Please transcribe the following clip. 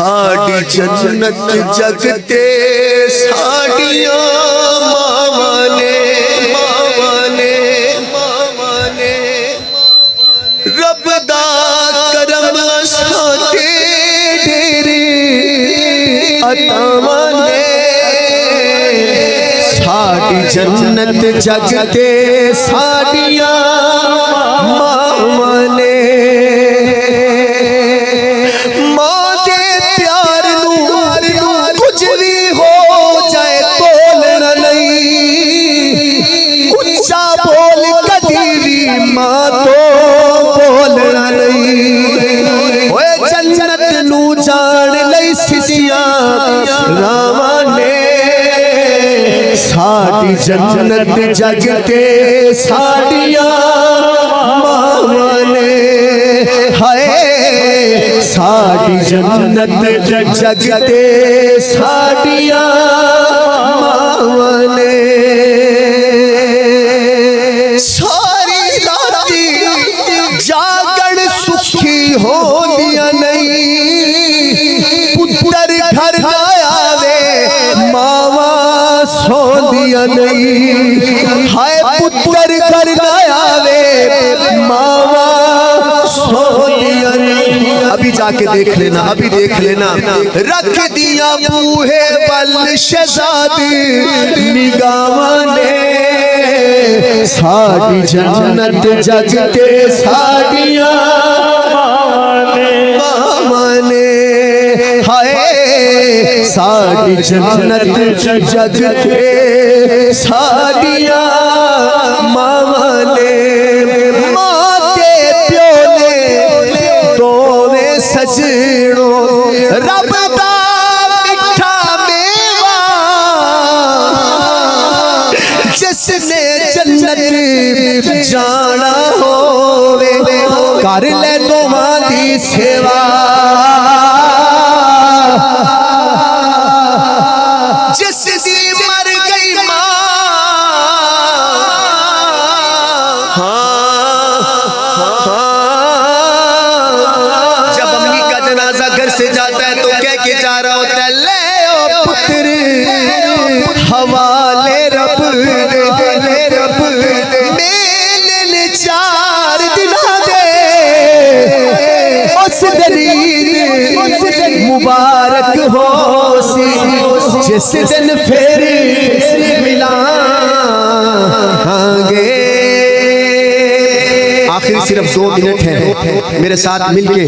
साड़ी जन्नत जगते साड़ियां मावाने रब दा करम साथे ढेरे अतावाने साड़ी जन्नत जगते साड़ियां मावाने साड़ी जन्नत जगते साड़ियां मावाने हाय साड़ी जन्नत जगते साड़ियां मावाने सारी राती जागण सुखी हो दिया नहीं पुत्र घर आवे मावा सो दिया नहीं हाय पुत्र घर आवे मावा सो दिया नहीं। अभी जाके देख लेना, अभी देख लेना। रख दिया बूहे बल शहजादी निगावाने साड़ी जन्नत जगते साड़ियां मावाने हाय साड़ी जन्नत जगते साड़ियां मावाने माते प्योले दोवे सजणो रब दा मिठा मेवा जिसने जन्नत जाना होवे कर ले दोवां दी सेवा जिसदी मर गई मां जब अम्मी का जनाजा घर से जाता है तो कह के जा रहा होता है ले ओ पुत्र हवाले रब मेले 4 दिना दे उस दलील मुबारक हो जिस दिन फिर मिलांगे। आखिर सिर्फ 2 मिनट है मेरे साथ मिलके